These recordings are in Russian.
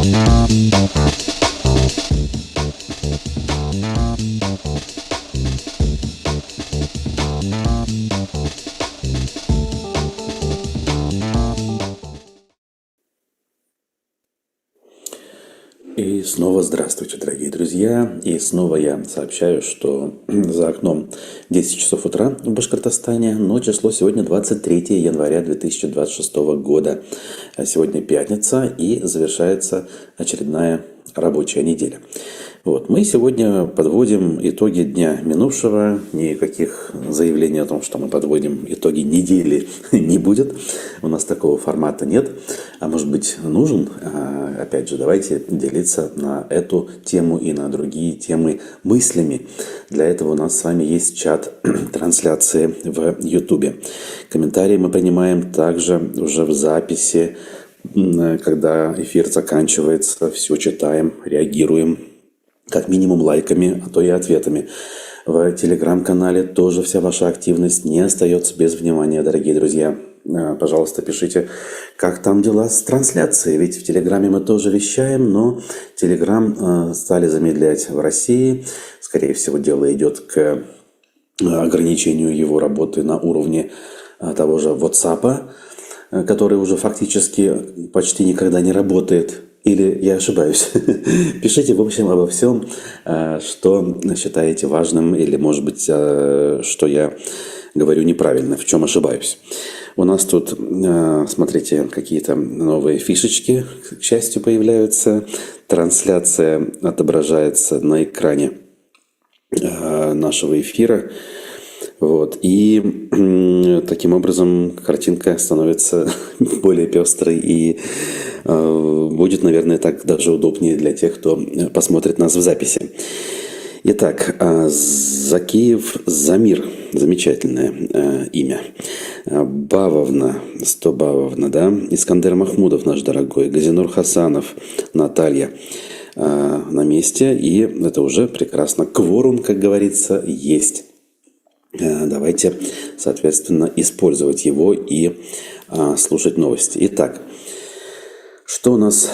И снова здравствуйте, дорогие друзья. И снова я сообщаю, что за окном 10 часов утра в Башкортостане, но число сегодня 23 января 2026 года. Сегодня пятница и завершается очередная рабочая неделя. Вот. Мы сегодня подводим итоги дня минувшего. Никаких заявлений о том, что мы подводим итоги недели, не будет. У нас такого формата нет. А может быть, нужен? Опять же, давайте делиться на эту тему и на другие темы мыслями. Для этого у нас с вами есть чат трансляции в YouTube. Комментарии мы принимаем также уже в записи. Когда эфир заканчивается, все читаем, реагируем. Как минимум лайками, а то и ответами. В телеграм-канале тоже вся ваша активность не остается без внимания, дорогие друзья. Пожалуйста, пишите, как там дела с трансляцией. Ведь в телеграме мы тоже вещаем, но телеграм стали замедлять в России. Скорее всего, дело идет к ограничению его работы на уровне того же WhatsApp, который уже фактически почти никогда не работает. Или я ошибаюсь? Пишите, в общем, обо всем, что считаете важным, или, может быть, что я говорю неправильно, в чем ошибаюсь. У нас тут, смотрите, какие-то новые фишечки, к счастью, появляются. Трансляция отображается на экране нашего эфира. Вот. И таким образом картинка становится более пестрой и будет, наверное, так даже удобнее для тех, кто посмотрит нас в записи. Итак, Закиев Замир. Замечательное имя. Бавовна, Стобавовна, да? Искандер Махмудов, наш дорогой. Газинур Хасанов, Наталья на месте. И это уже прекрасно. Кворум, как говорится, есть. Давайте, соответственно, использовать его и слушать новости. Итак, что у нас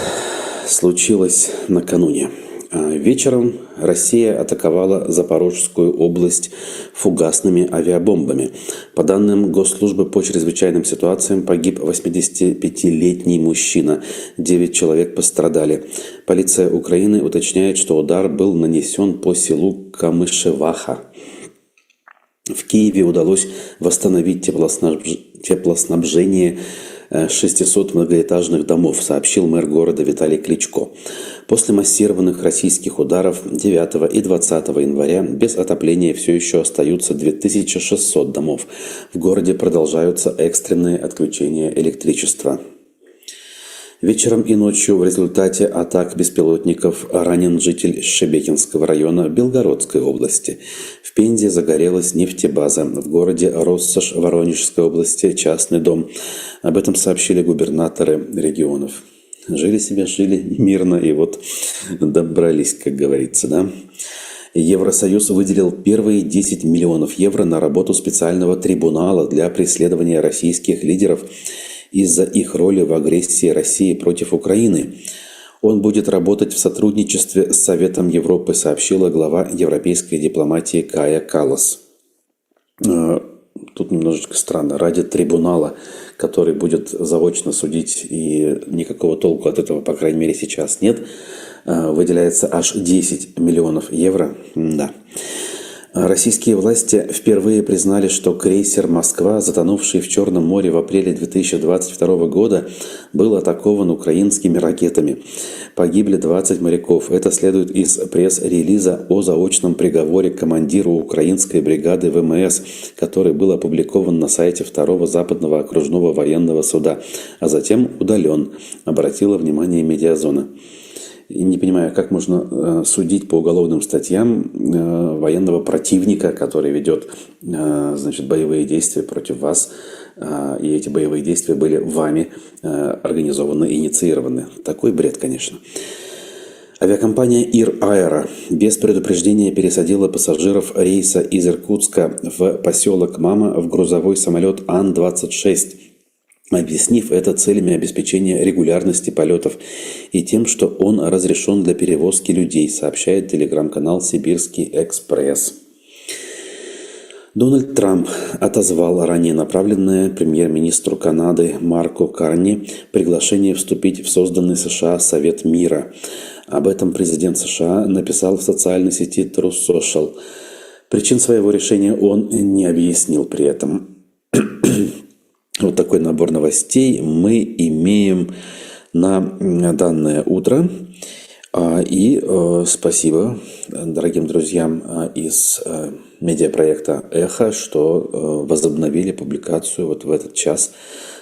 случилось накануне? Вечером Россия атаковала Запорожскую область фугасными авиабомбами. По данным Госслужбы по чрезвычайным ситуациям, погиб 85-летний мужчина. 9 человек пострадали. Полиция Украины уточняет, что удар был нанесен по селу Камышеваха. В Киеве удалось восстановить теплоснабжение 600 многоэтажных домов, сообщил мэр города Виталий Кличко. После массированных российских ударов 9 и 20 января без отопления все еще остаются 2600 домов. В городе продолжаются экстренные отключения электричества. Вечером и ночью в результате атак беспилотников ранен житель Шебекинского района Белгородской области. В Пензе загорелась нефтебаза. В городе Россошь Воронежской области частный дом. Об этом сообщили губернаторы регионов. Жили себе, жили мирно и вот добрались, как говорится, да? Евросоюз выделил первые 10 миллионов евро на работу специального трибунала для преследования российских лидеров из-за их роли в агрессии России против Украины. Он будет работать в сотрудничестве с Советом Европы, сообщила глава европейской дипломатии Кая Каллас. Тут немножечко странно. Ради трибунала, который будет заочно судить, и никакого толку от этого, по крайней мере, сейчас нет, выделяется аж 10 миллионов евро. Да. Российские власти впервые признали, что крейсер «Москва», затонувший в Черном море в апреле 2022 года, был атакован украинскими ракетами. Погибли 20 моряков. Это следует из пресс-релиза о заочном приговоре командиру украинской бригады ВМС, который был опубликован на сайте 2-го Западного окружного военного суда, а затем удален, обратила внимание «Медиазона». И не понимаю, как можно судить по уголовным статьям военного противника, который ведет, значит, боевые действия против вас, и эти боевые действия были вами организованы, инициированы. Такой бред, конечно. Авиакомпания Ир Аэро без предупреждения пересадила пассажиров рейса из Иркутска в поселок Мама в грузовой самолет Ан-26. объяснив это целями обеспечения регулярности полетов и тем, что он разрешен для перевозки людей, сообщает телеграм-канал «Сибирский экспресс». Дональд Трамп отозвал ранее направленное премьер-министру Канады Марку Карни приглашение вступить в созданный США Совет мира. Об этом президент США написал в социальной сети Truth Social. Причин своего решения он не объяснил при этом. Вот такой набор новостей мы имеем на данное утро. И спасибо дорогим друзьям из медиапроекта «Эхо», что возобновили публикацию вот в этот час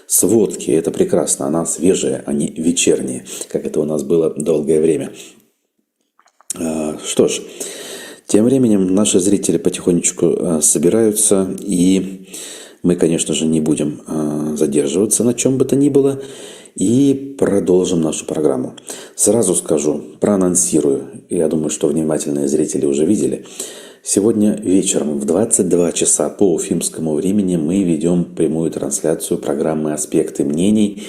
сводки. Это прекрасно, она свежая, а не вечерняя, как это у нас было долгое время. Что ж, тем временем наши зрители потихонечку собираются, и мы, конечно же, не будем задерживаться на чем бы то ни было, и продолжим нашу программу. Сразу скажу, проанонсирую, я думаю, что внимательные зрители уже видели. Сегодня вечером в 22 часа по уфимскому времени мы ведем прямую трансляцию программы «Аспекты мнений»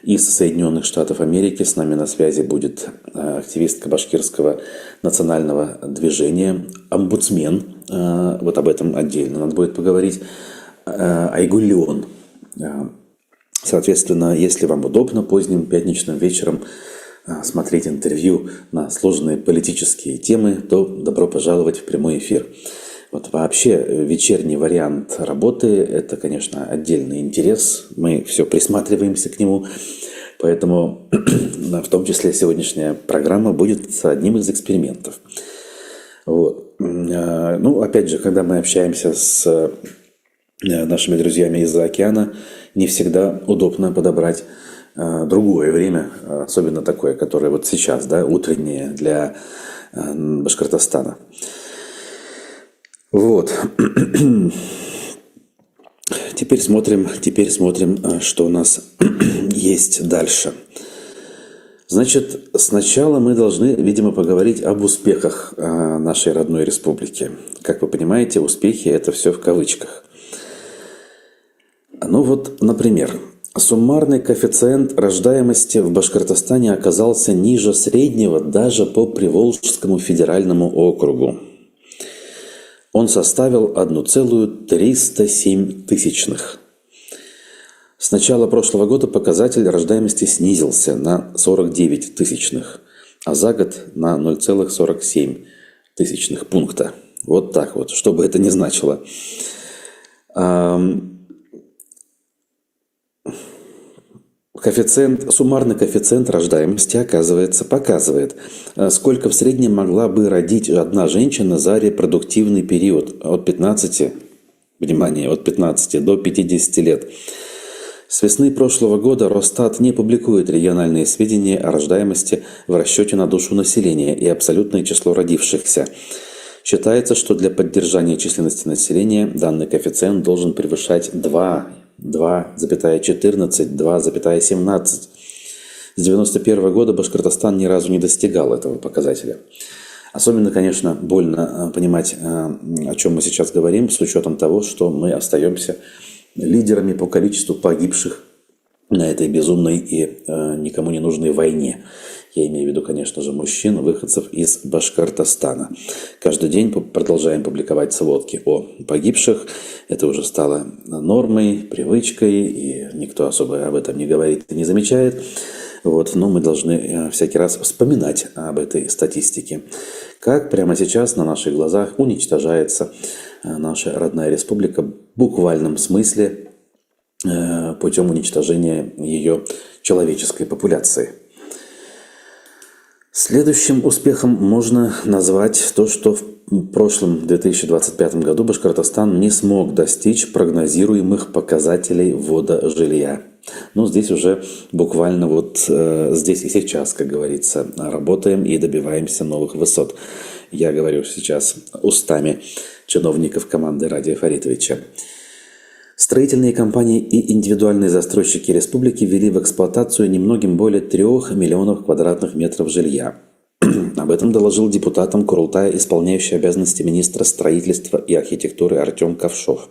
из Соединенных Штатов Америки. С нами на связи будет активистка башкирского национального движения, омбудсмен, вот об этом отдельно надо будет поговорить, Айгуль Леон. Соответственно, если вам удобно поздним пятничным вечером смотреть интервью на сложные политические темы, то добро пожаловать в прямой эфир. Вот вообще вечерний вариант работы – это, конечно, отдельный интерес. Мы все присматриваемся к нему. Поэтому в том числе сегодняшняя программа будет одним из экспериментов. Вот. Ну, опять же, когда мы общаемся с нашими друзьями из-за океана, не всегда удобно подобрать другое время, особенно такое, которое вот сейчас, да, утреннее для Башкортостана. Вот. Теперь смотрим, что у нас есть дальше. Значит, сначала мы должны, видимо, поговорить об успехах нашей родной республики. Как вы понимаете, успехи – это все в кавычках. Ну вот, например, суммарный коэффициент рождаемости в Башкортостане оказался ниже среднего даже по Приволжскому федеральному округу. Он составил 1,307. С начала прошлого года показатель рождаемости снизился на 49 тысячных, а за год на 0,47 пункта. Вот так вот, что бы это ни значило. Суммарный коэффициент рождаемости, оказывается, показывает, сколько в среднем могла бы родить одна женщина за репродуктивный период от 15 до 50 лет. С весны прошлого года Росстат не публикует региональные сведения о рождаемости в расчете на душу населения и абсолютное число родившихся. Считается, что для поддержания численности населения данный коэффициент должен превышать 2,14, 2,17. С 1991 года Башкортостан ни разу не достигал этого показателя. Особенно, конечно, больно понимать, о чем мы сейчас говорим, с учетом того, что мы остаемся лидерами по количеству погибших на этой безумной и никому не нужной войне. Я имею в виду, конечно же, мужчин, выходцев из Башкортостана. Каждый день продолжаем публиковать сводки о погибших. Это уже стало нормой, привычкой, и никто особо об этом не говорит и не замечает. Вот, но мы должны всякий раз вспоминать об этой статистике. Как прямо сейчас на наших глазах уничтожается наша родная республика в буквальном смысле путем уничтожения ее человеческой популяции. Следующим успехом можно назвать то, что в прошлом 2025 году Башкортостан не смог достичь прогнозируемых показателей ввода жилья. Но здесь уже буквально вот здесь и сейчас, как говорится, работаем и добиваемся новых высот. Я говорю сейчас устами чиновников команды Радия Фаритовича. Строительные компании и индивидуальные застройщики республики ввели в эксплуатацию немногим более 3 миллионов квадратных метров жилья. Об этом доложил депутатам Курултая исполняющий обязанности министра строительства и архитектуры Артем Ковшов.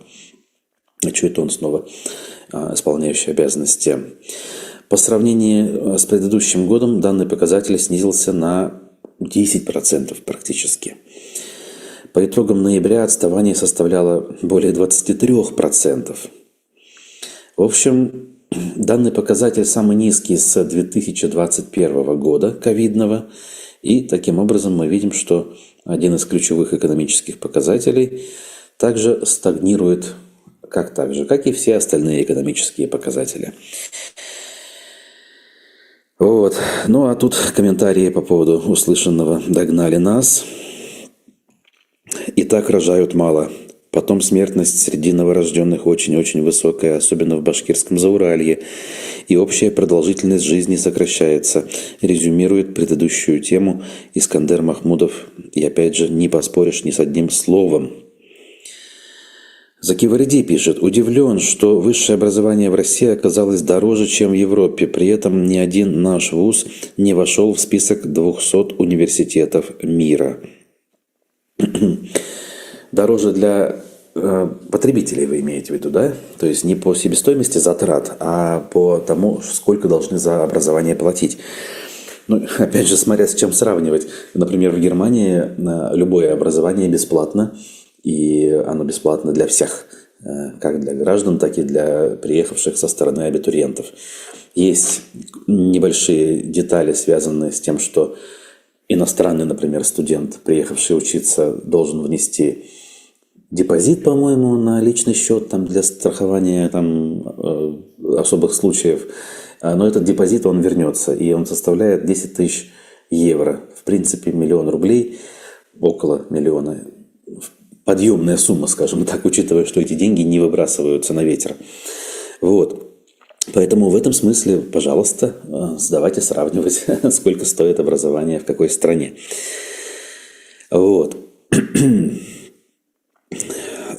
А что это он снова исполняющий обязанности. По сравнению с предыдущим годом данный показатель снизился на 10% практически. По итогам ноября отставание составляло более 23%. В общем, данный показатель самый низкий с 2021 года, ковидного. И таким образом мы видим, что один из ключевых экономических показателей также стагнирует, как и все остальные экономические показатели. Вот. Ну а тут комментарии по поводу услышанного догнали нас. И так рожают мало. Потом смертность среди новорожденных очень-очень высокая, особенно в Башкирском Зауралье. И общая продолжительность жизни сокращается, резюмирует предыдущую тему Искандер Махмудов. И опять же, не поспоришь ни с одним словом. Закивариди пишет: удивлен, что высшее образование в России оказалось дороже, чем в Европе. При этом ни один наш вуз не вошел в список 200 университетов мира. Дороже для потребителей вы имеете в виду, да? То есть не по себестоимости затрат, а по тому, сколько должны за образование платить. Ну, опять же, смотря с чем сравнивать. Например, в Германии любое образование бесплатно, и оно бесплатно для всех, как для граждан, так и для приехавших со стороны абитуриентов. Есть небольшие детали, связанные с тем, что иностранный, например, студент, приехавший учиться, должен внести депозит, по-моему, на личный счет там, для страхования там, особых случаев. Но этот депозит, он вернется, и он составляет 10 тысяч евро. В принципе, 1 000 000 рублей, около миллиона. Подъемная сумма, скажем так, учитывая, что эти деньги не выбрасываются на ветер. Вот. Поэтому в этом смысле, пожалуйста, давайте сравнивать, сколько стоит образование в какой стране. Вот.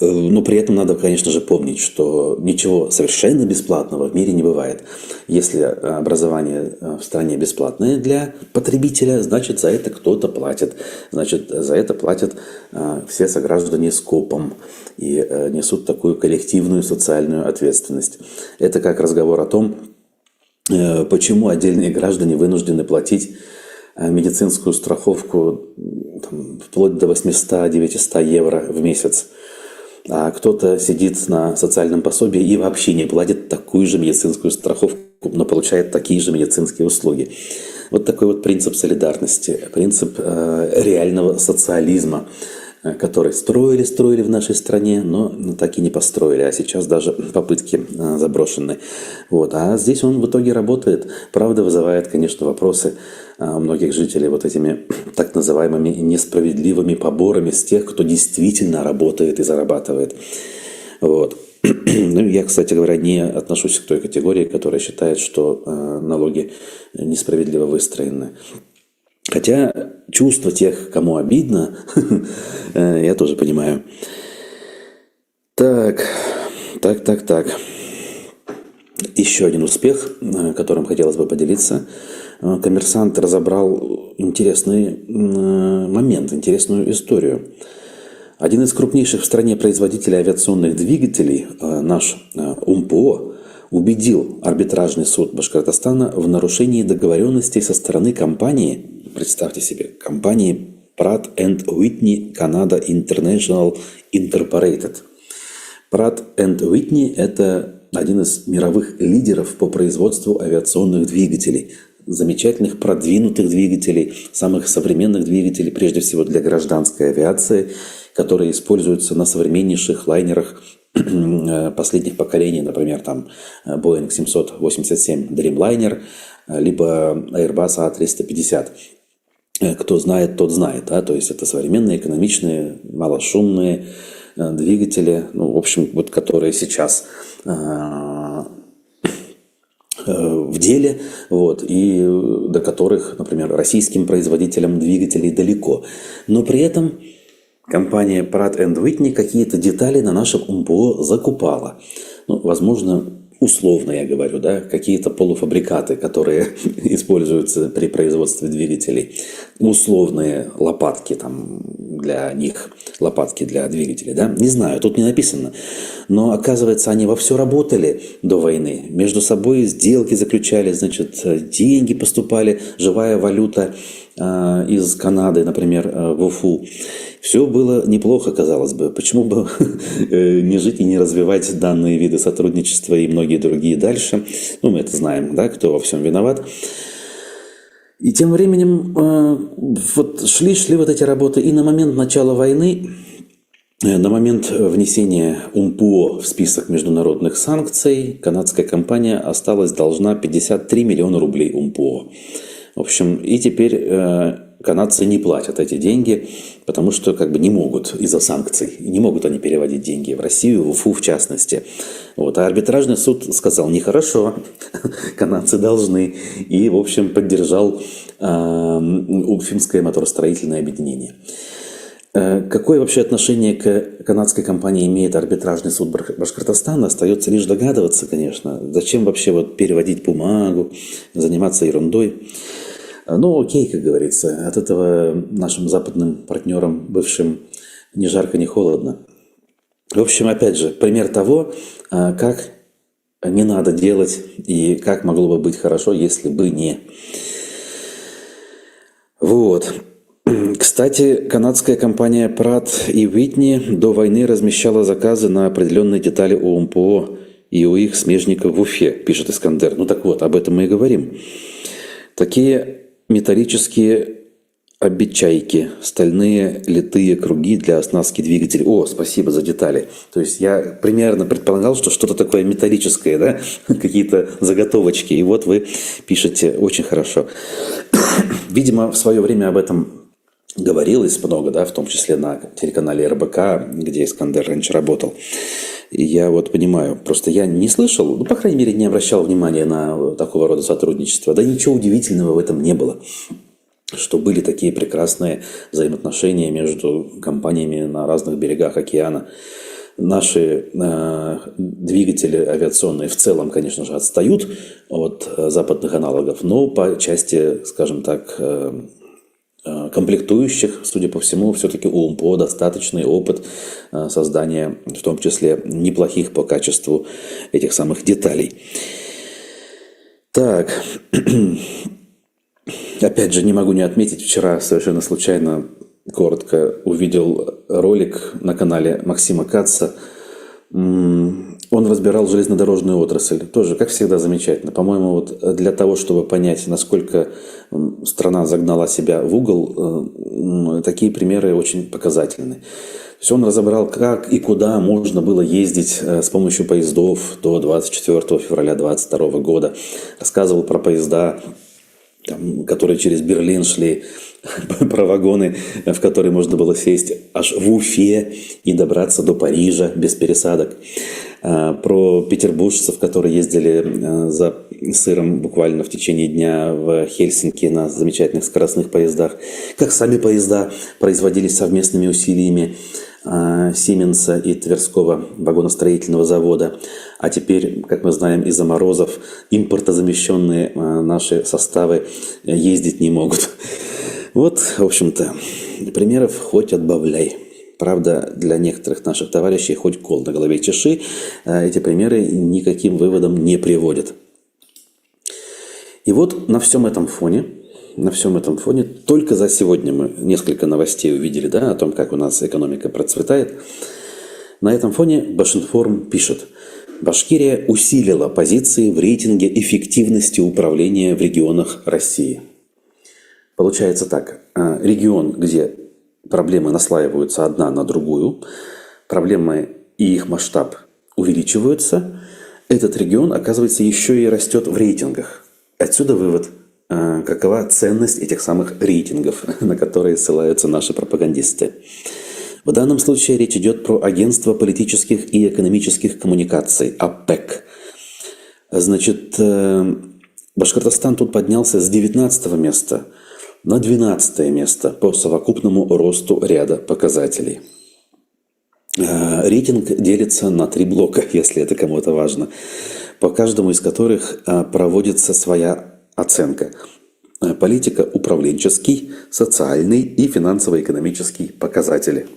Но при этом надо, конечно же, помнить, что ничего совершенно бесплатного в мире не бывает. Если образование в стране бесплатное для потребителя, значит, за это кто-то платит. Значит, за это платят все сограждане скопом и несут такую коллективную социальную ответственность. Это как разговор о том, почему отдельные граждане вынуждены платить медицинскую страховку там, вплоть до 800-900 евро в месяц. А кто-то сидит на социальном пособии и вообще не платит такую же медицинскую страховку, но получает такие же медицинские услуги. Вот такой вот принцип солидарности, принцип реального социализма, который строили в нашей стране, но так и не построили, а сейчас даже попытки заброшены. Вот. А здесь он в итоге работает. Правда, вызывает, конечно, вопросы у многих жителей вот этими так называемыми несправедливыми поборами с тех, кто действительно работает и зарабатывает. Вот. Ну, я, кстати говоря, не отношусь к той категории, которая считает, что налоги несправедливо выстроены. Хотя чувства тех, кому обидно, я тоже понимаю. Так. Еще один успех, которым хотелось бы поделиться. Коммерсант разобрал интересный момент, интересную историю. Один из крупнейших в стране производителей авиационных двигателей, наш УМПО, убедил арбитражный суд Башкортостана в нарушении договоренностей со стороны компании, представьте себе, компании Pratt & Whitney Canada International Incorporated. Pratt & Whitney – это один из мировых лидеров по производству авиационных двигателей, замечательных продвинутых двигателей, самых современных двигателей, прежде всего для гражданской авиации, которые используются на современнейших лайнерах последних поколений, например, там Boeing 787 Dreamliner, либо Airbus A350. Кто знает, тот знает, да? То есть это современные, экономичные, малошумные двигатели, ну, в общем, вот которые сейчас в деле, вот, и до которых, например, российским производителям двигателей далеко. Но при этом компания Pratt & Whitney какие-то детали на нашем УМПО закупала. Ну, возможно, условно я говорю, да, какие-то полуфабрикаты, которые используются при производстве двигателей. условные лопатки там для них, лопатки для двигателей, да? Не знаю, тут не написано. Но оказывается, они вовсю работали до войны. Между собой сделки заключали, значит, деньги поступали, живая валюта из Канады, например, в Уфу. Все было неплохо, казалось бы. Почему бы не жить и не развивать данные виды сотрудничества и многие другие дальше? Ну, мы это знаем, да, кто во всем виноват. И тем временем вот шли вот эти работы. И на момент начала войны, на момент внесения УМПО в список международных санкций, канадская компания осталась должна 53 миллиона рублей УМПО. В общем, и теперь канадцы не платят эти деньги, потому что как бы не могут из-за санкций. Не могут они переводить деньги в Россию, в Уфу в частности. Вот. А арбитражный суд сказал, нехорошо, канадцы должны. И, в общем, поддержал Уфимское моторостроительное объединение. Какое вообще отношение к канадской компании имеет арбитражный суд Башкортостана, остается лишь догадываться, конечно. Зачем вообще вот переводить бумагу, заниматься ерундой? Ну, окей, как говорится, от этого нашим западным партнерам, бывшим, ни жарко, ни холодно. В общем, опять же, пример того, как не надо делать и как могло бы быть хорошо, если бы не. Вот. Кстати, канадская компания Pratt и Whitney до войны размещала заказы на определенные детали у УМПО и у их смежников в Уфе, пишет Искандер. Ну так вот, об этом мы и говорим. Такие металлические обечайки, стальные литые круги для оснастки двигателей. О, спасибо за детали. То есть я примерно предполагал, что что-то такое металлическое, да, какие-то заготовочки. И вот вы пишете очень хорошо. Видимо, в свое время об этом говорилось много, да, в том числе на телеканале РБК, где Искандер раньше работал. И я вот понимаю, просто я не слышал, ну, по крайней мере, не обращал внимания на такого рода сотрудничество. Да ничего удивительного в этом не было, что были такие прекрасные взаимоотношения между компаниями на разных берегах океана. Наши двигатели авиационные в целом, конечно же, отстают от западных аналогов, но по части, скажем так, комплектующих, судя по всему, все-таки у УМПО достаточный опыт создания, в том числе, неплохих по качеству этих самых деталей. Так, опять же, не могу не отметить, вчера совершенно случайно, коротко увидел ролик на канале Максима Каца. Он разбирал железнодорожную отрасль. Тоже, как всегда, замечательно. По-моему, вот для того, чтобы понять, насколько страна загнала себя в угол, такие примеры очень показательны. То есть он разобрал, как и куда можно было ездить с помощью поездов до 24 февраля 2022 года. Рассказывал про поезда, которые через Берлин шли, про вагоны, в которые можно было сесть аж в Уфе и добраться до Парижа без пересадок. Про петербуржцев, которые ездили за сыром буквально в течение дня в Хельсинки на замечательных скоростных поездах. Как сами поезда производились совместными усилиями Сименса и Тверского вагоностроительного завода. А теперь, как мы знаем, из-за морозов импортозамещенные наши составы ездить не могут. Вот, в общем-то, примеров хоть отбавляй. Правда, для некоторых наших товарищей хоть кол на голове чеши, эти примеры никаким выводом не приводят. И вот на всем этом фоне, только за сегодня мы несколько новостей увидели, да, о том, как у нас экономика процветает. На этом фоне Башинформ пишет: Башкирия усилила позиции в рейтинге эффективности управления в регионах России. Получается так, регион, где проблемы наслаиваются одна на другую, проблемы и их масштаб увеличиваются, этот регион, оказывается, еще и растет в рейтингах. Отсюда вывод, какова ценность этих самых рейтингов, на которые ссылаются наши пропагандисты. В данном случае речь идет про Агентство политических и экономических коммуникаций, АПЭК. Значит, Башкортостан тут поднялся с 19 места на 12 место по совокупному росту ряда показателей. Рейтинг делится на 3 блока, если это кому-то важно, по каждому из которых проводится своя оценка. политико-управленческий, социальный и финансово-экономический показатели.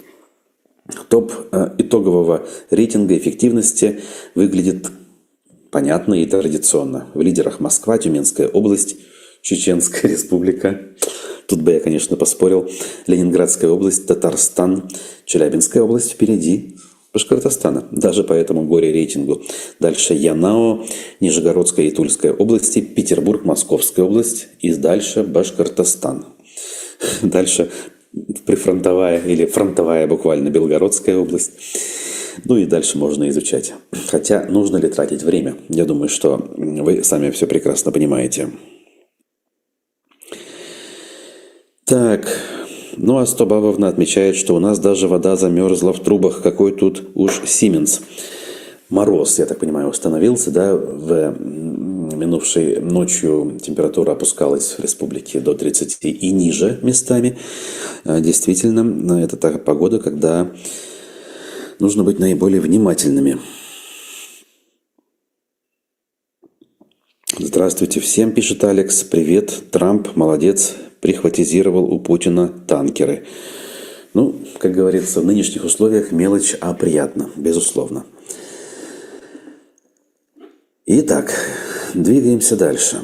Топ итогового рейтинга эффективности выглядит понятно и традиционно. В лидерах Москва, Тюменская область, Чеченская республика. Тут бы я, конечно, поспорил. Ленинградская область, Татарстан, Челябинская область впереди Башкортостана. Даже по этому горе-рейтингу. Дальше Янао, Нижегородская и Тульская области, Петербург, Московская область и дальше Башкортостан. Дальше прифронтовая или фронтовая буквально Белгородская область. Ну и дальше можно изучать. Хотя нужно ли тратить время? Я думаю, что вы сами все прекрасно понимаете. Так, ну а Стобавовна отмечает, что у нас даже вода замерзла в трубах. Какой тут уж Сименс. Мороз, я так понимаю, установился, да, в минувшей ночью температура опускалась в республике до 30 и ниже местами. Действительно, это та погода, когда нужно быть наиболее внимательными. Здравствуйте всем, пишет Алекс. Привет, Трамп, молодец, прихватизировал у Путина танкеры. Ну, как говорится, в нынешних условиях мелочь, а приятно, безусловно. Итак, двигаемся дальше.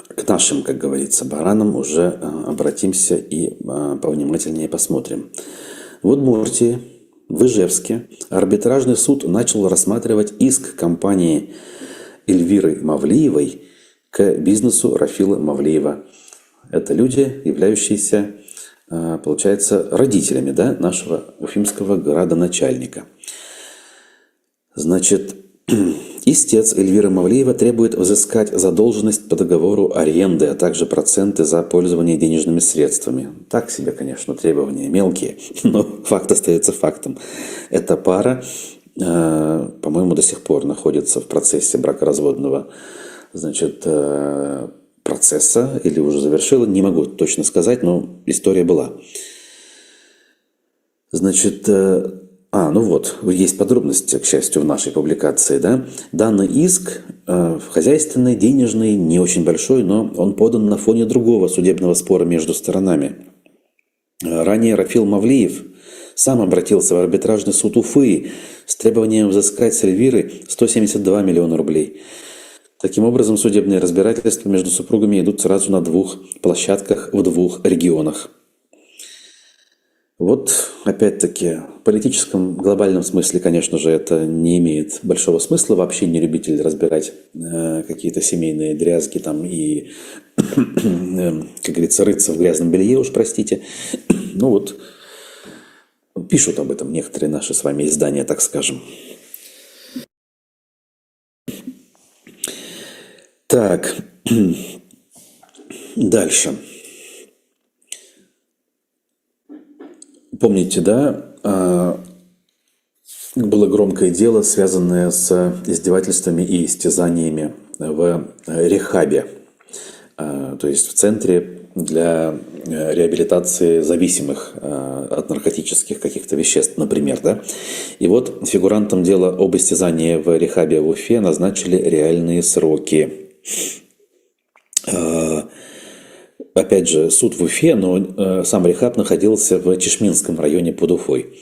К нашим, как говорится, баранам уже обратимся и повнимательнее посмотрим. В Удмуртии, в Ижевске арбитражный суд начал рассматривать иск компании Эльвиры Мавлиевой к бизнесу Рафила Мавлиева. Это люди, являющиеся, получается, родителями, да, нашего уфимского градоначальника. Значит, истец Эльвира Мавлиева требует взыскать задолженность по договору аренды, а также проценты за пользование денежными средствами. Так себе, конечно, требования мелкие, но факт остается фактом. Эта пара, по-моему, до сих пор находится в процессе бракоразводного, значит, процесса, или уже завершила, не могу точно сказать, но история была. Значит, ну вот, есть подробности, к счастью, в нашей публикации, да. Данный иск хозяйственный, денежный, не очень большой, но он подан на фоне другого судебного спора между сторонами. Ранее Рафил Мавлиев сам обратился в арбитражный суд Уфы с требованием взыскать с Эльвиры 172 миллиона рублей. Таким образом, судебные разбирательства между супругами идут сразу на двух площадках в двух регионах. Вот, опять-таки, в политическом глобальном смысле, конечно же, это не имеет большого смысла. Вообще не любитель разбирать какие-то семейные дрязги там и, как говорится, рыться в грязном белье, уж простите. Ну вот, пишут об этом некоторые наши с вами издания, так скажем. Так, дальше. Помните, да, было громкое дело, связанное с издевательствами и истязаниями в рехабе, то есть в центре для реабилитации зависимых от наркотических каких-то веществ, например, да. И вот фигурантам дела об истязании в рехабе в Уфе назначили реальные сроки. Опять же, суд в Уфе, но сам рехаб находился в Чешминском районе под Уфой.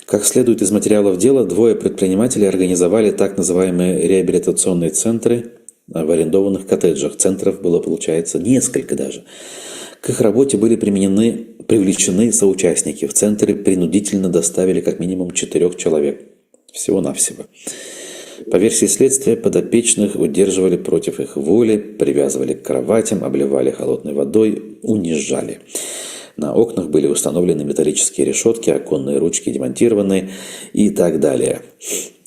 Как следует из материалов дела, двое предпринимателей организовали так называемые реабилитационные центры в арендованных коттеджах. Центров было, получается, несколько даже. К их работе были привлечены соучастники. В центре принудительно доставили как минимум 4 человек. Всего-навсего. По версии следствия, подопечных удерживали против их воли, привязывали к кроватям, обливали холодной водой, унижали. На окнах были установлены металлические решетки, оконные ручки демонтированы и так далее.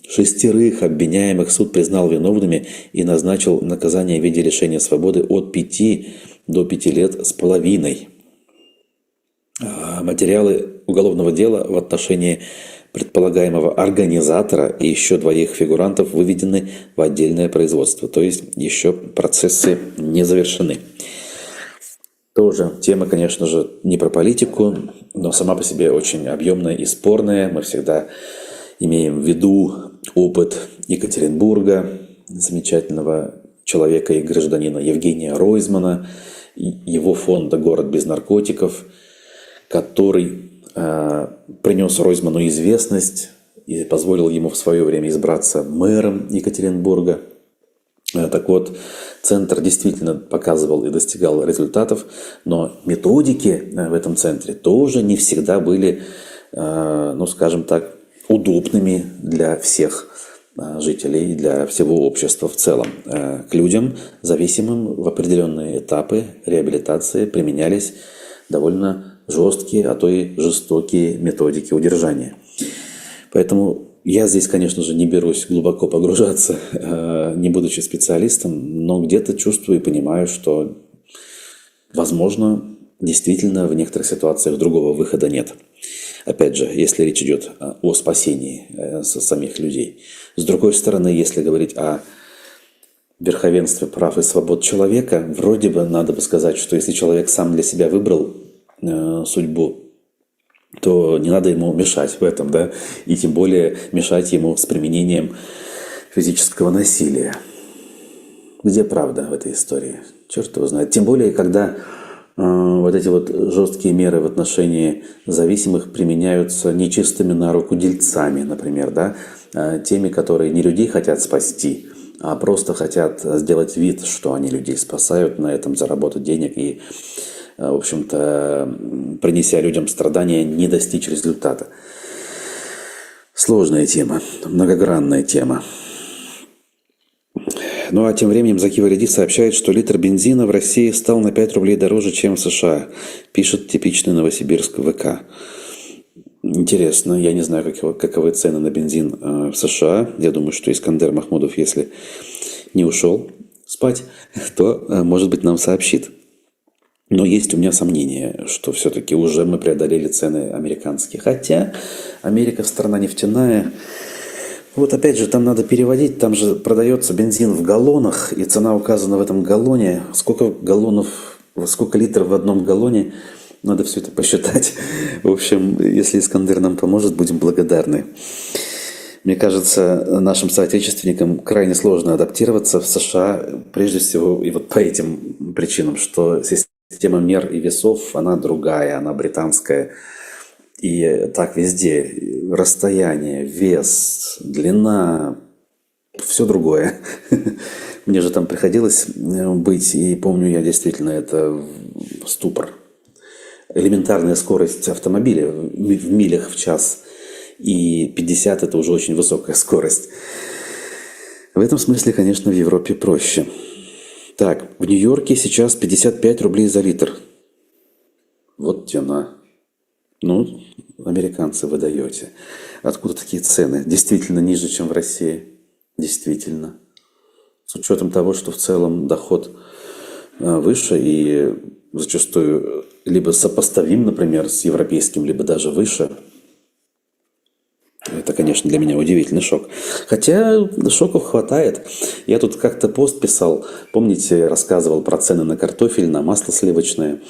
6 обвиняемых суд признал виновными и назначил наказание в виде лишения свободы от 5 до 5 лет с половиной. Материалы уголовного дела в отношении предполагаемого организатора и еще 2 фигурантов выведены в отдельное производство, то есть еще процессы не завершены. Тоже тема, конечно же, не про политику, но сама по себе очень объемная и спорная. Мы всегда имеем в виду опыт Екатеринбурга, замечательного человека и гражданина Евгения Ройзмана, его фонда «Город без наркотиков», который принес Ройзману известность и позволил ему в свое время избраться мэром Екатеринбурга. Так вот, центр действительно показывал и достигал результатов, но методики в этом центре тоже не всегда были, ну скажем так, удобными для всех жителей, для всего общества в целом. К людям, зависимым в определенные этапы реабилитации, применялись довольно жесткие, а то и жестокие методики удержания. Поэтому я здесь, конечно же, не берусь глубоко погружаться, не будучи специалистом, но где-то чувствую и понимаю, что, возможно, действительно в некоторых ситуациях другого выхода нет. Опять же, если речь идет о спасении самих людей. С другой стороны, если говорить о верховенстве прав и свобод человека, вроде бы надо бы сказать, что если человек сам для себя выбрал судьбу, то не надо ему мешать в этом, да, и тем более мешать ему с применением физического насилия. Где правда в этой истории? Черт его знает. Тем более, когда вот эти вот жесткие меры в отношении зависимых применяются нечистыми на руку дельцами, например, да, теми, которые не людей хотят спасти, а просто хотят сделать вид, что они людей спасают, на этом заработать денег и, в общем-то, принеся людям страдания, не достичь результата. Сложная тема, многогранная тема. Ну а тем временем Заки Валиди сообщает, что литр бензина в России стал на 5 рублей дороже, чем в США, пишет типичный Новосибирск ВК. Интересно, я не знаю, каковы цены на бензин в США. Я думаю, что Искандер Махмудов, если не ушел спать, то, может быть, нам сообщит. Но есть у меня сомнение, что все-таки уже мы преодолели цены американские. Хотя Америка страна нефтяная. Вот опять же, там надо переводить, там же продается бензин в галлонах, и цена указана в этом галлоне. Сколько галлонов, сколько литров в одном галлоне, надо все это посчитать. В общем, если Искандер нам поможет, будем благодарны. Мне кажется, нашим соотечественникам крайне сложно адаптироваться в США, прежде всего, и вот по этим причинам, что система мер и весов, она другая, она британская. И так везде. Расстояние, вес, длина, все другое. Мне же там приходилось быть, и помню я действительно, это ступор. Элементарная скорость автомобиля в милях в час. И 50 – это уже очень высокая скорость. В этом смысле, конечно, в Европе проще. Так, в Нью-Йорке сейчас 55 рублей за литр. Вот тена. Ну, американцы, вы даете. Откуда такие цены? Действительно ниже, чем в России. Действительно. С учетом того, что в целом доход выше и зачастую либо сопоставим, например, с европейским, либо даже выше. Это, конечно, для меня удивительный шок. Хотя шоков хватает. Я тут как-то пост писал, помните, рассказывал про цены на картофель, на масло сливочное.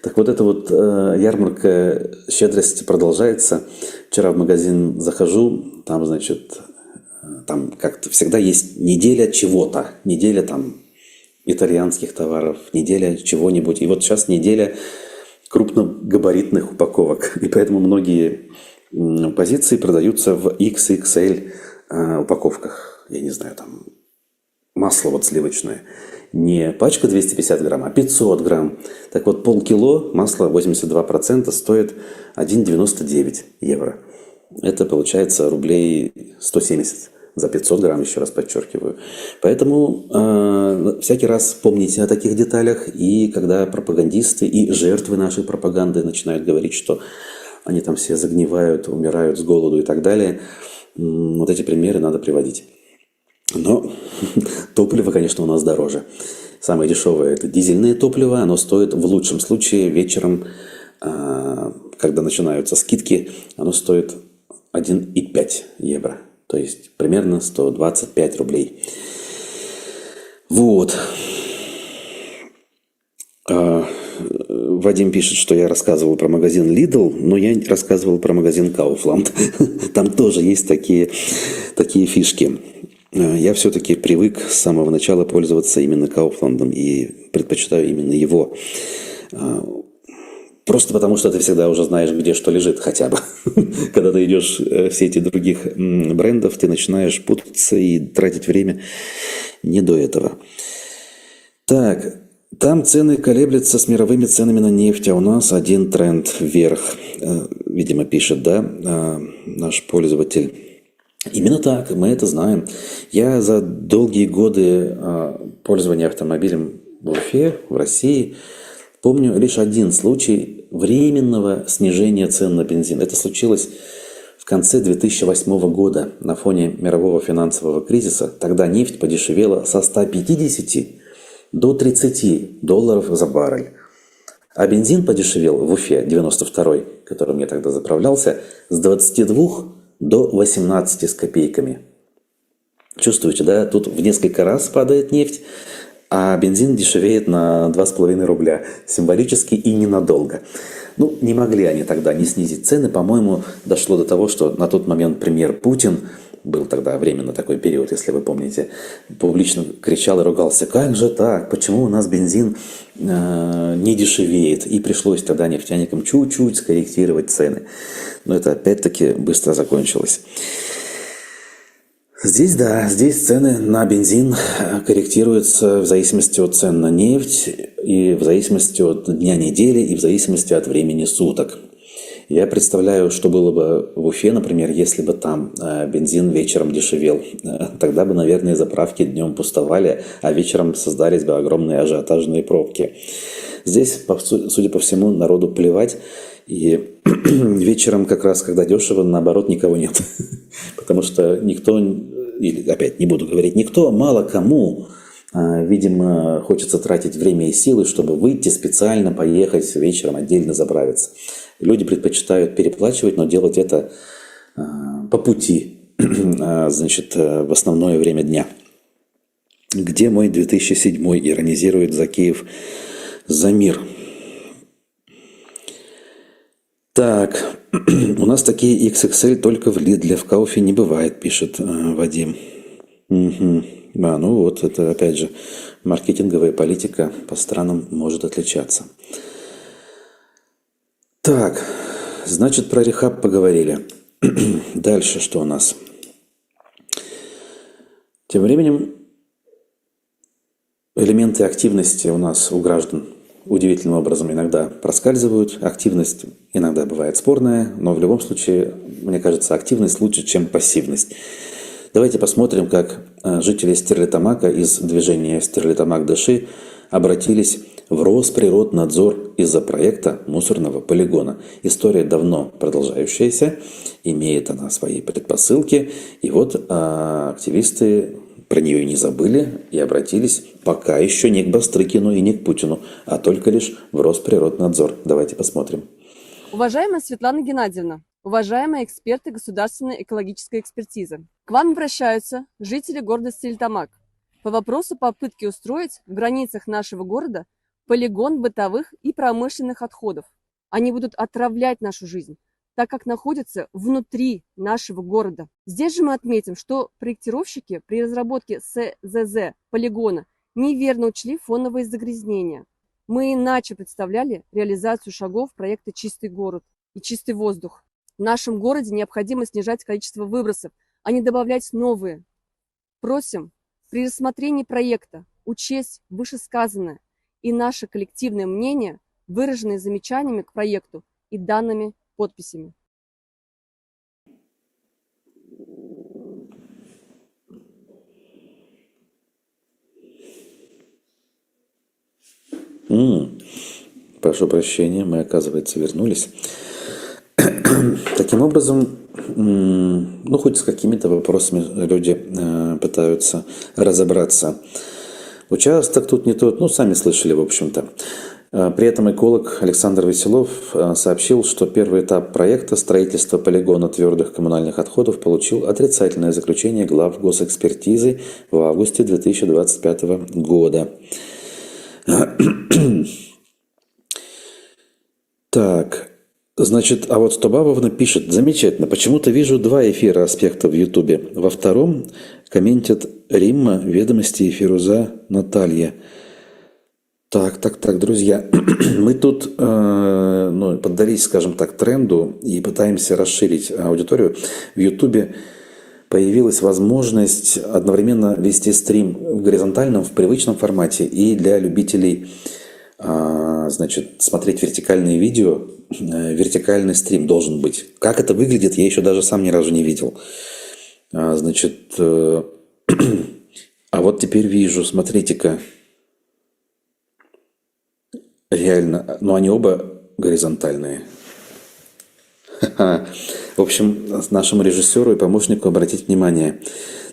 Так вот, эта вот ярмарка щедрости продолжается. Вчера в магазин захожу, там, значит, там как-то всегда есть неделя чего-то. Неделя там итальянских товаров, неделя чего-нибудь. И вот сейчас неделя крупногабаритных упаковок. И поэтому многие позиции продаются в XXL упаковках. Я не знаю, там масло вот сливочное. Не пачка 250 грамм, а 500 грамм. Так вот, полкило масла 82% стоит 1,99 евро. Это получается рублей 170 за 500 грамм, еще раз подчеркиваю. Поэтому всякий раз помните о таких деталях. И когда пропагандисты и жертвы нашей пропаганды начинают говорить, что они там все загнивают, умирают с голоду и так далее, вот эти примеры надо приводить. Но топливо, конечно, у нас дороже. Самое дешевое – это дизельное топливо. Оно стоит в лучшем случае вечером, когда начинаются скидки, оно стоит 1,5 евро. То есть примерно 125 рублей. Вот. Вадим пишет, что я рассказывал про магазин Lidl, но я рассказывал про магазин Kaufland. Там тоже есть такие фишки. я все-таки привык с самого начала пользоваться именно Кауфландом и предпочитаю именно его. Просто потому, что ты всегда уже знаешь, где что лежит хотя бы. Когда ты идешь в сети других брендов, ты начинаешь путаться и тратить время не до этого. Так, там цены колеблются с мировыми ценами на нефть, а у нас один тренд вверх, видимо, пишет, да, наш пользователь. Именно так, мы это знаем. Я за долгие годы пользования автомобилем в Уфе, в России, помню лишь один случай временного снижения цен на бензин. Это случилось в конце 2008 года на фоне мирового финансового кризиса. Тогда нефть подешевела со 150 до 30 долларов за баррель. А бензин подешевел в Уфе, 92-й, которым я тогда заправлялся, с 22 до 18 с копейками. Чувствуете, да? Тут в несколько раз падает нефть, а бензин дешевеет на 2,5 рубля. Символически и ненадолго. Ну, не могли они тогда не снизить цены. По-моему, дошло до того, что на тот момент премьер Путин, был тогда временно такой период, если вы помните, публично кричал и ругался: как же так, почему у нас бензин не дешевеет? И пришлось тогда нефтяникам чуть-чуть скорректировать цены. Но это опять-таки быстро закончилось. Здесь, да, здесь цены на бензин корректируются в зависимости от цен на нефть, и в зависимости от дня недели, и в зависимости от времени суток. Я представляю, что было бы в Уфе, например, если бы там бензин вечером дешевел. Тогда бы, наверное, заправки днем пустовали, а вечером создались бы огромные ажиотажные пробки. Здесь, судя по всему, народу плевать. И вечером, как раз, когда дешево, наоборот, никого нет. Потому что никто, или опять не буду говорить никто, мало кому, видимо, хочется тратить время и силы, чтобы выйти специально, поехать вечером отдельно заправиться. Люди предпочитают переплачивать, но делать это по пути, значит, в основное время дня. Где мой 2007 иронизирует Закиев Замир. Так, у нас такие XXL только в Лидле, в Кауфе не бывает, пишет Вадим. Угу. Ну вот, это опять же маркетинговая политика по странам может отличаться. Так, значит, про рехаб поговорили. Дальше что у нас? Тем временем элементы активности у нас, у граждан, удивительным образом иногда проскальзывают. Активность иногда бывает спорная, но в любом случае, мне кажется, активность лучше, чем пассивность. Давайте посмотрим, как жители Стерлитамака из движения Стерлитамак-Даши обратились в Росприроднадзор из-за проекта мусорного полигона. История давно продолжающаяся, имеет она свои предпосылки. И вот активисты про нее и не забыли и обратились пока еще не к Бастрыкину и не к Путину, а только лишь в Росприроднадзор. Давайте посмотрим. Уважаемая Светлана Геннадьевна, уважаемые эксперты государственной экологической экспертизы, к вам обращаются жители города Стерлитамак по вопросу попытки устроить в границах нашего города полигон бытовых и промышленных отходов. Они будут отравлять нашу жизнь, так как находятся внутри нашего города. Здесь же мы отметим, что проектировщики при разработке СЗЗ полигона неверно учли фоновые загрязнения. Мы иначе представляли реализацию шагов проекта «Чистый город» и «Чистый воздух». В нашем городе необходимо снижать количество выбросов, а не добавлять новые. Просим при рассмотрении проекта учесть вышесказанное и наше коллективное мнение, выраженное замечаниями к проекту и данными подписями. Прошу прощения, мы, оказывается, вернулись. Таким образом, ну, хоть с какими-то вопросами люди пытаются разобраться. Участок тут не тот, ну, сами слышали, в общем-то. При этом эколог Александр Веселов сообщил, что первый этап проекта строительства полигона твердых коммунальных отходов получил отрицательное заключение глав госэкспертизы в августе 2025 года. Так, Значит, а вот Стобабовна пишет, замечательно, почему-то вижу два эфира аспекта в Ютубе. Во втором комментят Римма, Ведомости и Фируза Наталья. Так, друзья, мы тут поддались, скажем так, тренду и пытаемся расширить аудиторию. В Ютубе появилась возможность одновременно вести стрим в горизонтальном, в привычном формате и для любителей, смотреть вертикальные видео. Вертикальный стрим должен быть. Как это выглядит, я еще даже сам ни разу не видел. А вот теперь вижу, смотрите-ка. Реально, но они оба горизонтальные. В общем, нашему режиссеру и помощнику обратить внимание.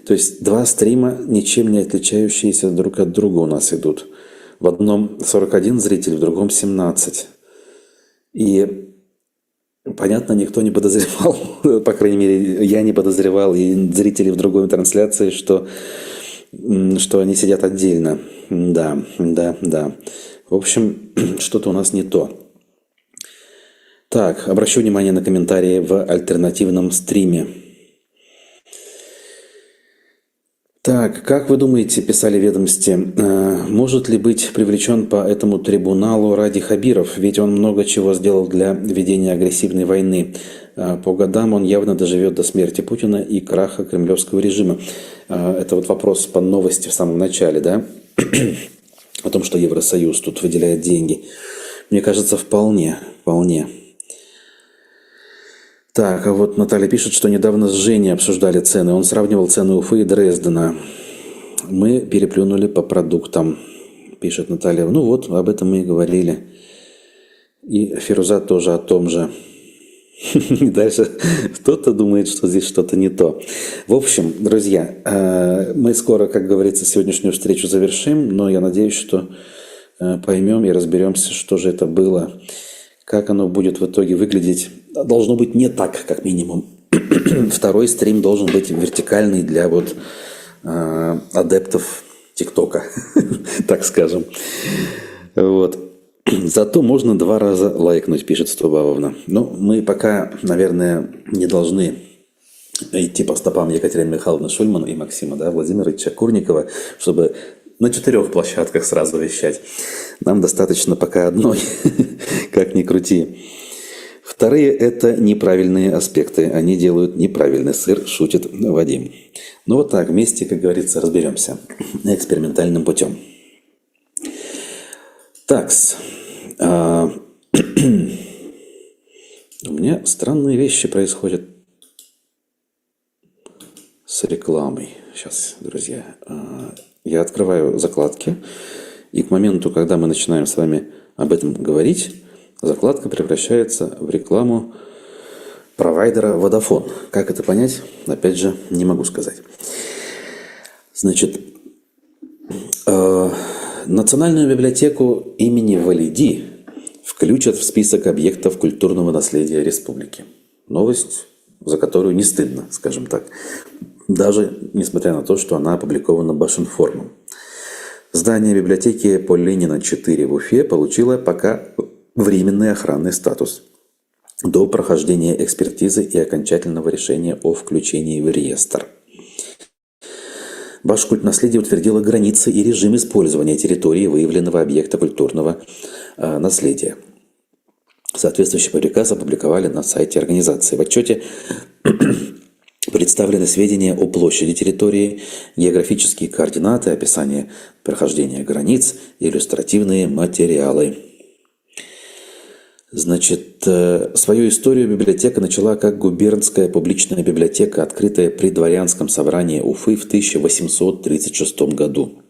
То есть два стрима, ничем не отличающиеся друг от друга у нас идут. В одном 41 зритель, в другом 17. И, понятно, никто не подозревал, по крайней мере, я не подозревал, и зрители в другой трансляции, что они сидят отдельно. Да. В общем, что-то у нас не то. Так, обращу внимание на комментарии в альтернативном стриме. Так, как вы думаете, писали «Ведомости», может ли быть привлечен по этому трибуналу Ради Хабиров? Ведь он много чего сделал для ведения агрессивной войны. По годам он явно доживет до смерти Путина и краха кремлевского режима. Это вот вопрос по новости в самом начале, да? О том, что Евросоюз тут выделяет деньги. Мне кажется, вполне. Так, а вот Наталья пишет, что недавно с Женей обсуждали цены. Он сравнивал цены Уфы и Дрездена. Мы переплюнули по продуктам, пишет Наталья. Ну вот, об этом мы и говорили. И Фируза тоже о том же. И дальше кто-то думает, что здесь что-то не то. В общем, друзья, мы скоро, как говорится, сегодняшнюю встречу завершим, но я надеюсь, что поймем и разберемся, что же это было, как оно будет в итоге выглядеть. Должно быть не так, как минимум. Второй стрим должен быть вертикальный для вот адептов ТикТока, так скажем. Вот. Зато можно 2 раза лайкнуть, пишет Стобабовна. Но мы пока, наверное, не должны идти по стопам Екатерины Михайловны Шульман и Максима Владимировича Курникова, чтобы на 4 площадках сразу вещать. Нам достаточно пока одной, как ни крути. Вторые – это неправильные аспекты. Они делают неправильный сыр, шутит Вадим. Ну вот так, вместе, как говорится, разберемся экспериментальным путем. Такс. У меня странные вещи происходят с рекламой. Сейчас, друзья. Я открываю закладки, и к моменту, когда мы начинаем с вами об этом говорить, закладка превращается в рекламу провайдера Vodafone. Как это понять? Опять же, не могу сказать. Значит, Национальную библиотеку имени Валиди включат в список объектов культурного наследия республики. Новость, за которую не стыдно, скажем так. Даже несмотря на то, что она опубликована Башинформом. Здание библиотеки по Ленина 4 в Уфе получило пока временный охранный статус до прохождения экспертизы и окончательного решения о включении в реестр. Башкультнаследие утвердило границы и режим использования территории выявленного объекта культурного наследия. Соответствующий приказ опубликовали на сайте организации. В отчете представлены сведения о площади территории, географические координаты, описание прохождения границ и иллюстративные материалы. Значит, свою историю библиотека начала как губернская публичная библиотека, открытая при дворянском собрании Уфы в 1836 году.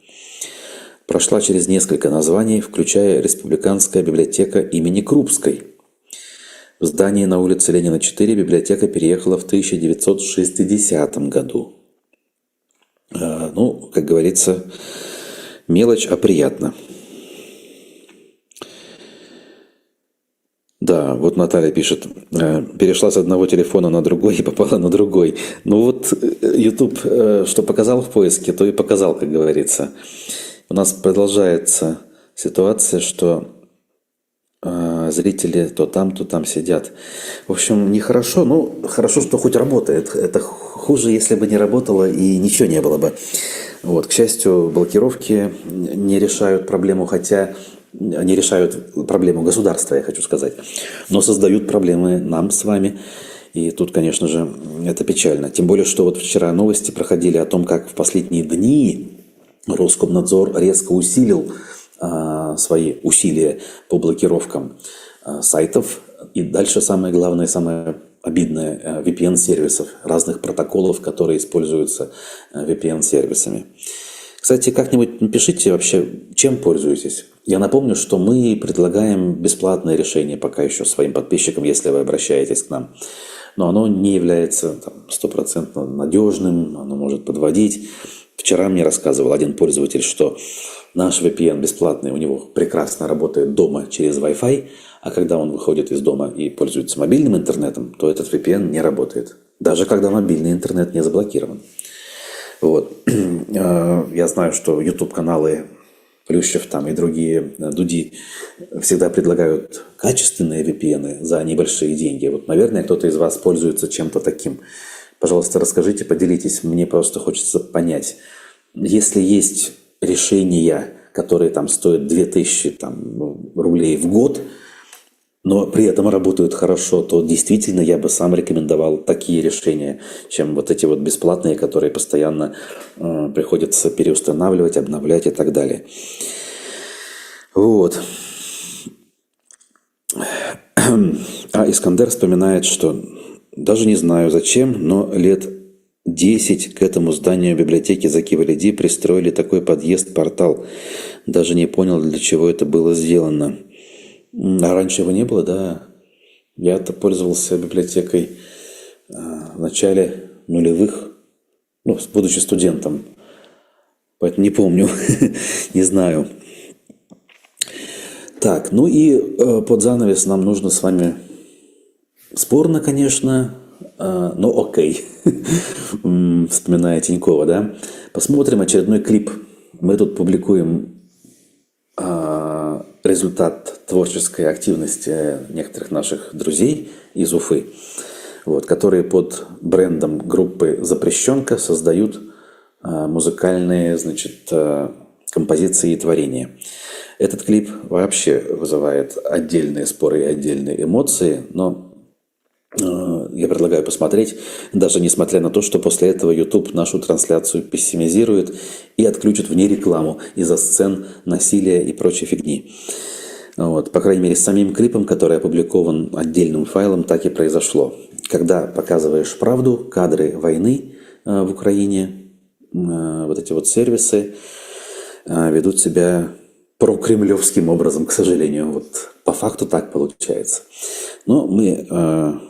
Прошла через несколько названий, включая Республиканская библиотека имени Крупской. В здании на улице Ленина 4 библиотека переехала в 1960 году. Ну, как говорится, мелочь, а приятно. Да, вот Наталья пишет, перешла с одного телефона на другой и попала на другой. Ну вот YouTube, что показал в поиске, то и показал, как говорится. У нас продолжается ситуация, что зрители то там сидят. В общем, нехорошо. Ну, хорошо, что хоть работает. Это хуже, если бы не работало и ничего не было бы. Вот. К счастью, блокировки не решают проблему, хотя они решают проблему государства, я хочу сказать, но создают проблемы нам с вами. И тут, конечно же, это печально. Тем более, что вот вчера новости проходили о том, как в последние дни Роскомнадзор резко усилил свои усилия по блокировкам сайтов. И дальше самое главное, самое обидное – VPN-сервисов, разных протоколов, которые используются VPN-сервисами. Кстати, как-нибудь напишите вообще, чем пользуетесь. Я напомню, что мы предлагаем бесплатное решение пока еще своим подписчикам, если вы обращаетесь к нам. Но оно не является стопроцентно надежным, оно может подводить. Вчера мне рассказывал один пользователь, что наш VPN бесплатный, у него прекрасно работает дома через Wi-Fi, а когда он выходит из дома и пользуется мобильным интернетом, то этот VPN не работает. Даже когда мобильный интернет не заблокирован. Вот. Я знаю, что YouTube-каналы Плющев там и другие Дуди всегда предлагают качественные VPN за небольшие деньги. Вот, наверное, кто-то из вас пользуется чем-то таким. Пожалуйста, расскажите, поделитесь. Мне просто хочется понять. Если есть решения, которые там стоят 2000 рублей в год, но при этом работают хорошо, то действительно я бы сам рекомендовал такие решения, чем вот эти вот бесплатные, которые постоянно приходится переустанавливать, обновлять и так далее. Вот. А Искандер вспоминает, что даже не знаю зачем, но лет 10 к этому зданию библиотеки Заки Валиди пристроили такой подъезд-портал. Даже не понял, для чего это было сделано. А раньше его не было, да. Я-то пользовался библиотекой в начале нулевых, будучи студентом. Поэтому не помню, не знаю. Так, под занавес нам нужно с вами спорно, конечно, но окей. Вспоминая Тинькова, да. Посмотрим очередной клип. Мы тут публикуем результат творческой активности некоторых наших друзей из Уфы, которые под брендом группы «Запрещенка» создают музыкальные, композиции и творения. Этот клип вообще вызывает отдельные споры и отдельные эмоции, но я предлагаю посмотреть, даже несмотря на то, что после этого YouTube нашу трансляцию пессимизирует и отключит в ней рекламу из-за сцен насилия и прочей фигни. По крайней мере, с самим клипом, который опубликован отдельным файлом, так и произошло. Когда показываешь правду, кадры войны в Украине, эти сервисы ведут себя прокремлевским образом, к сожалению. По факту так получается. Но мы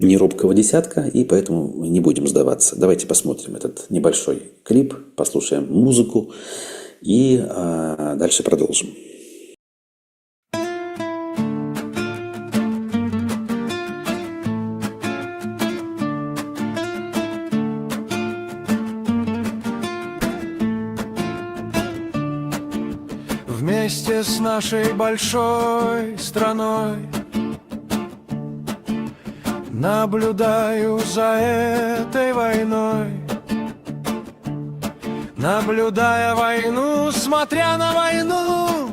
не робкого десятка, и поэтому не будем сдаваться. Давайте посмотрим этот небольшой клип, послушаем музыку и дальше продолжим. Вместе с нашей большой страной наблюдаю за этой войной, наблюдая войну, смотря на войну,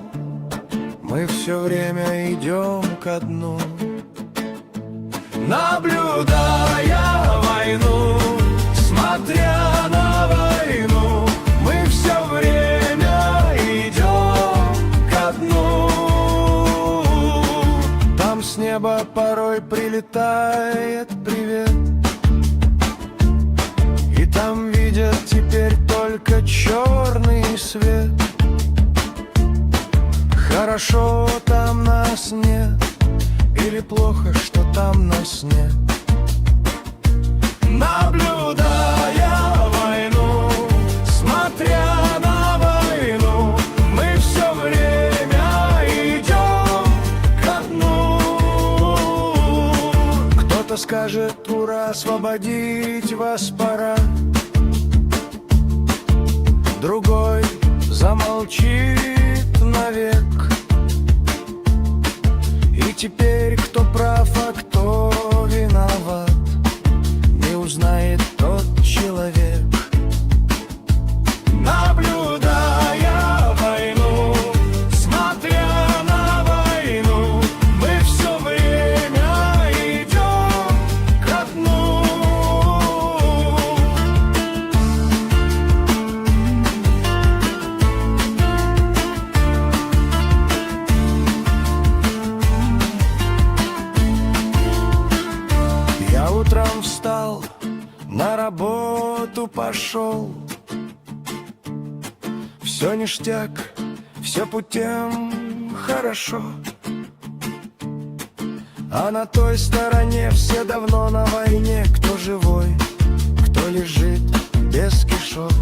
мы все время идем ко дну. Наблюдая войну, смотря на войну, мы все время идем ко дну. Там с неба порой прилетает привет, и там видят теперь только черный свет. Хорошо, там нас нет, или плохо, что там нас нет. Наблюдая войну, смотря на войну, мы все время идем ко дну. Кто-то скажет: ура, освободить вас пора. Другой замолчит навек. И теперь кто прав, а кто виноват, не узнает тот человек. Наблюдая войну, смотря на войну, мы все время идем ко дну. Я утром встал, на работу пошел. Все ништяк, все путем хорошо. А на той стороне все давно на войне. Кто живой, кто лежит без кишок.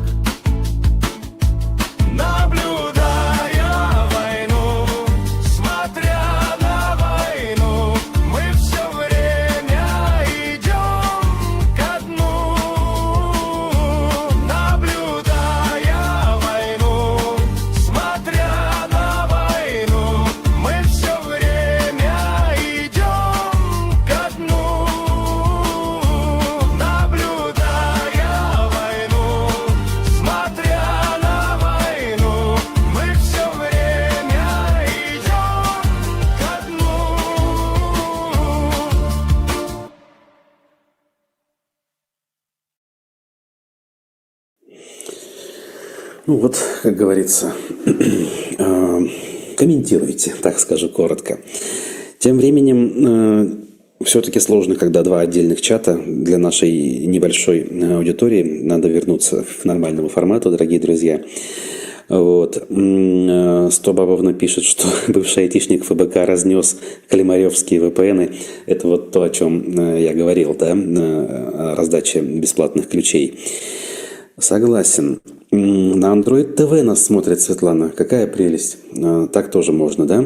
Наблюдая войну, смотря на войну, мы все время идем ко дну. Наблюдая войну, смотря на войну, мы все время идем ко дну. Наблюдая войну, смотря на войну, мы все время идем ко дну. Ну вот, как говорится, комментируйте, так скажу коротко. Тем временем, все-таки сложно, когда два отдельных чата. Для нашей небольшой аудитории надо вернуться к нормальному формату, дорогие друзья. Вот. Стобабовна пишет, что бывший айтишник ФБК разнес калимаревские VPN. Это вот то, о чем я говорил, да, о раздаче бесплатных ключей. Согласен. На Android TV нас смотрит Светлана. Какая прелесть. Так тоже можно, да?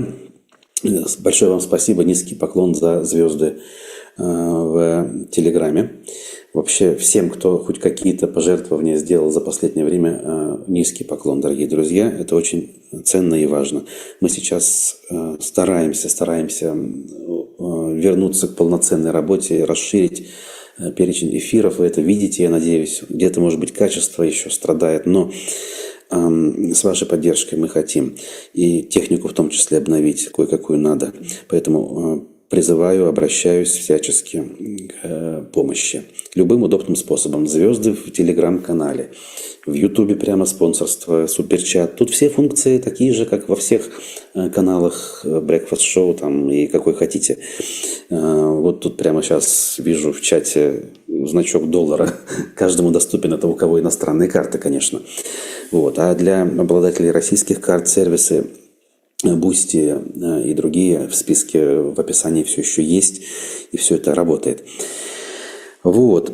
Большое вам спасибо, низкий поклон за звезды в Телеграме. Вообще всем, кто хоть какие-то пожертвования сделал за последнее время, низкий поклон, дорогие друзья. Это очень ценно и важно. Мы сейчас стараемся вернуться к полноценной работе, расширить перечень эфиров. Вы это видите, я надеюсь. Где-то, может быть, качество еще страдает, но с вашей поддержкой мы хотим и технику в том числе обновить, кое-какую надо. Поэтому призываю, обращаюсь всячески к помощи. Любым удобным способом. Звезды в Телеграм-канале. В Ютубе прямо спонсорство, суперчат. Тут все функции такие же, как во всех каналах Breakfast Show там, и какой хотите. Вот тут прямо сейчас вижу в чате значок доллара. Каждому доступен, это у кого иностранные карты, конечно. Вот. А для обладателей российских карт сервисы Бусти и другие в списке в описании все еще есть, и все это работает. Вот.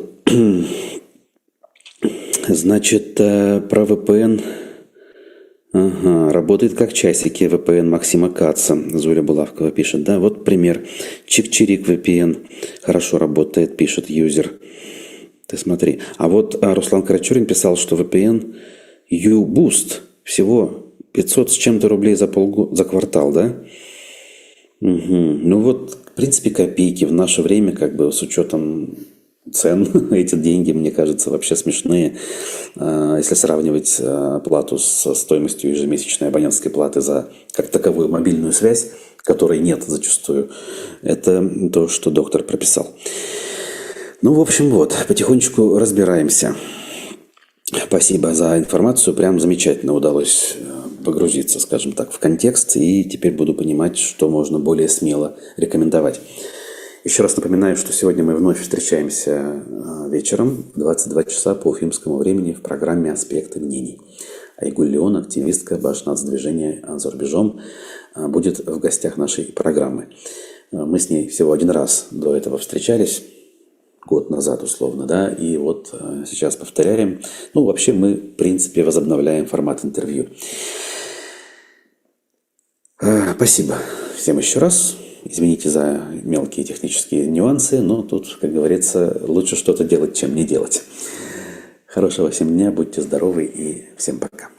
Значит, про VPN. Ага, работает как часики VPN Максима Каца. Зуля Булавкова пишет. Да, вот пример. Чик-чирик VPN. Хорошо работает, пишет юзер. Ты смотри. А вот Руслан Карачурин писал, что VPN U-Boost всего 500 с чем-то рублей за квартал, да? Угу. Ну вот, в принципе, копейки в наше время, как бы с учетом цен, эти деньги, мне кажется, вообще смешные. Если сравнивать плату со стоимостью ежемесячной абонентской платы за как таковую мобильную связь, которой нет зачастую, это то, что доктор прописал. Ну, в общем, вот, потихонечку разбираемся. Спасибо за информацию. Прям замечательно удалось погрузиться, скажем так, в контекст. И теперь буду понимать, что можно более смело рекомендовать. Еще раз напоминаю, что сегодня мы вновь встречаемся вечером в 22 часа по уфимскому времени в программе «Аспекты мнений». Айгуль Леон, активистка Башнацдвижения за рубежом, будет в гостях нашей программы. Мы с ней всего один раз до этого встречались. Год назад, условно, да, и вот сейчас повторяем. Ну, вообще мы, в принципе, возобновляем формат интервью. Спасибо всем еще раз. Извините за мелкие технические нюансы, но тут, как говорится, лучше что-то делать, чем не делать. Хорошего всем дня, будьте здоровы и всем пока.